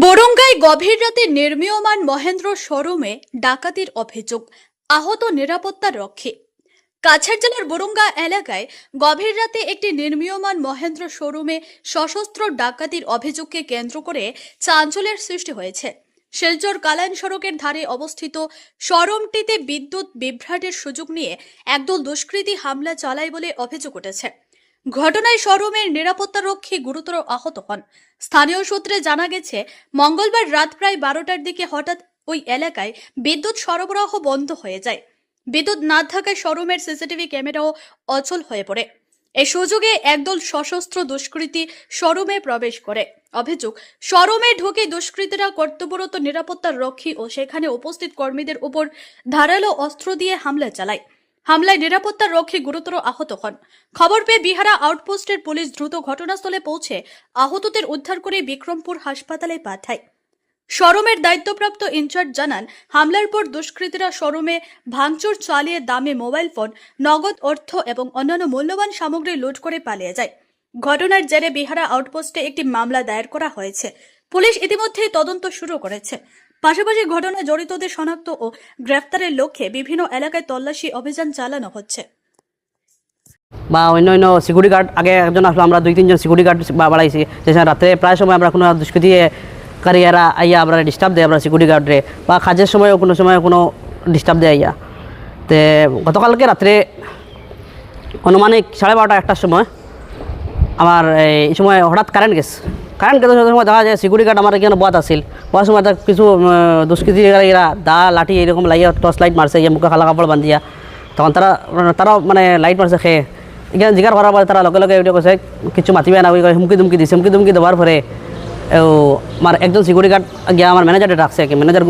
বরঙ্গায় গভীর রাতে নির্মীয়মান মহেন্দ্র শোরুমে ডাকাতির অভিযোগ, আহত নিরাপত্তা রক্ষী। কাছাড় জেলার বরঙ্গা এলাকায় গভীর রাতে একটি নির্মীয়মান মহেন্দ্র শোরুমে সশস্ত্র ডাকাতির অভিযোগকে কেন্দ্র করে চাঞ্চল্যের সৃষ্টি হয়েছে। শিলচর কালাইন সড়কের ধারে অবস্থিত শোরুমটিতে বিদ্যুৎ বিভ্রাটের সুযোগ নিয়ে একদল দুষ্কৃতী হামলা চালায় বলে অভিযোগ উঠেছে। ঘটনায় শোরুমের নিরাপত্তারক্ষী গুরুতর আহত হন। স্থানীয় সূত্রে জানা গেছে, মঙ্গলবার রাত প্রায় 12টার দিকে হঠাৎ ওই এলাকায় বিদ্যুৎ সরবরাহ বন্ধ হয়ে যায়। বিদ্যুৎ না থাকায় শোরুমের সিসিটিভি ক্যামেরাও অচল হয়ে পড়ে। এই সুযোগে একদল সশস্ত্র দুষ্কৃতী শোরুমে প্রবেশ করে। অভিযোগ, শোরুমে ঢুকে দুষ্কৃতীরা কর্তব্যরত নিরাপত্তা রক্ষী ও সেখানে উপস্থিত কর্মীদের উপর ধারালো অস্ত্র দিয়ে হামলা চালায়। হামলায় নিরাপত্তা রক্ষী গুরুতর আহত হন। খবর পেয়ে বিহারা আউটপোস্টের পুলিশ দ্রুত ঘটনাস্থলে পৌঁছে আহতদের উদ্ধার করে বিক্রমপুর হাসপাতালে পাঠায়। শোরুমের দায়িত্বপ্রাপ্ত ইনচার্জ জানান, হামলার পর দুষ্কৃতীরা শোরুমে ভাঙচুর চালিয়ে দামি মোবাইল ফোন, নগদ অর্থ এবং অন্যান্য মূল্যবান সামগ্রী লুট করে পালিয়ে যায়। ঘটনার জেরে বিহারা আউটপোস্টে একটি মামলা দায়ের করা হয়েছে। পুলিশ ইতিমধ্যেই তদন্ত শুরু করেছে। পাশাপাশি ঘটনায় জড়িতদের শনাক্ত ও গ্রেফতারের লক্ষ্যে বিভিন্ন এলাকায় তল্লাশি অভিযান চালানো হচ্ছে। বা অন্য অন্য সিকিউরিটি গার্ড আগে একজন আসলো, আমরা 2-3 জন সিকিউরিটি গার্ড বাড়াইছি, যে রাত্রে প্রায় সময় আমরা কোনো দুষ্কৃতিকারীরা আইয়া আমরা ডিস্টার্ব দেয় আমরা সিকিউরিটি গার্ডরে, বা কাজের সময়ও কোনো সময় কোনো ডিস্টার্ব দেয় আইয়া। তো গতকালকে রাত্রে অনুমানিক 12:30-1টার সময় আমার এই সময় হঠাৎ কারেন্ট গেছে সময় দেখা যায় সিকিউরিটি গার্ড আমার এখানে বাদ আসিল। বাদ সময় কিছু দুষ্কৃতিকারীরা দা লাঠি এরকম লাইয়া টর্চ লাইট মারছে, মুখে খালা কাপড় বান্ধিয়া। তখন তারাও মানে লাইট মারছে খেয়ে এখানে জিজ্ঞাসা করার পরে তারা লগে লগে এটা কৈছে কিছু মাতিবে না, ওই হুমকি দুমকি দিছে। হুমকি দুমকি দেওয়ার পরে আমার একজন সিকিউরিটি গার্ড গিয়া আমার ম্যানেজারে ডাকছে, ম্যানেজার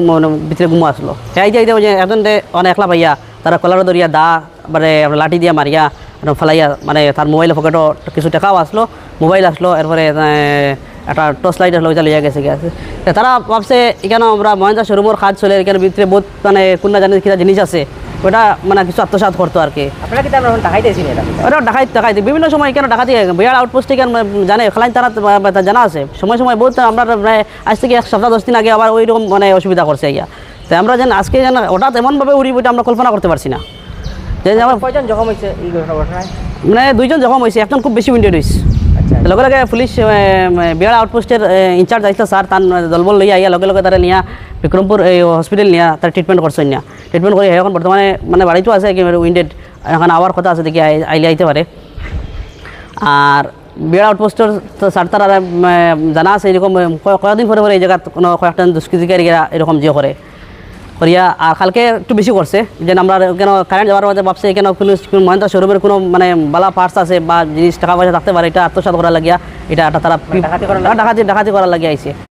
ভিতরে ঘুমো আসলো। আইতে যে একজন অনেক একলা পাইয়া তারা কলার ধরিয়া দা মানে লাঠি দিয়া মারিয়া ফেলাইয়া, মানে তার মোবাইল পকেটও কিছু টাকাও আসলো, মোবাইল আসলো, এরপরে একটা টর্চ লাইট আসলো, ওইটা লিয়া গেছে। তারা ভাবছে এখানে আমরা মহেন্দ্র শোরুমের কাজ চলে, এখানে ভিতরে বহুত মানে কোনটা জানি কিনা জিনিস আছে, ওটা মানে কিছু আত্মসাৎ করতো আর কি। আপনারা কি তারা ডাকাইতেছেন? ওটা ডাকাইতে বিভিন্ন সময় কেন ডাকাতি বিহার আউটপোস্টে কেন জানে খেলাইন তারা জানা আছে। সময় বহুত আমরা প্রায় আজ থেকে 1 সপ্তাহ 10 দিন আগে আবার ওই রকম মানে অসুবিধা করছে ইয়া। তো আমরা যেন আজকে যেন হঠাৎ এমনভাবে উড়ি বইটা আমরা কল্পনা করতে পারছি না। যে আমার কয়জন জখম হয়েছে এই ঘটনায়? মানে 2 জন জখম হয়েছে, একজন খুব বেশি উইন্ডেড হয়েছে। লগে লগে পুলিশ বিহার আউটপোস্টের ইনচার্জ আসলে স্যার তার দলবল লইয়া আইয়া লগে লগে তারা নিয়া বিক্রমপুর এই হসপিটাল নিয়া তার ট্রিটমেন্ট করছেন না। ট্রিটমেন্ট করে এখন বর্তমানে মানে বাড়িতেও আছে, একেবারে উইন্ডেড, এখন আবার কথা আছে দেখি আইলে আইতে পারে। আর বিহার আউটপোস্টের স্যার তারা জানা আছে এরকম কয়েকদিন পরে এই জায়গা কোনো কয়েকটা দুষ্কৃতিকারীরা এরকম যে করিয়া। আর কালকে একটু বেশি করছে, যে আমরা কেন কারেন্ট যাওয়ার মধ্যে ভাবছে কেন কোনো মহেন্দ্র শোরুমের কোনো মানে বালা পার্টস আছে বা জিনিস টাকা পয়সা থাকতে পারে, এটা আত্মসাৎ করা লাগিয়া এটা তারা ডাকাতি করা লাগিয়া আইছে।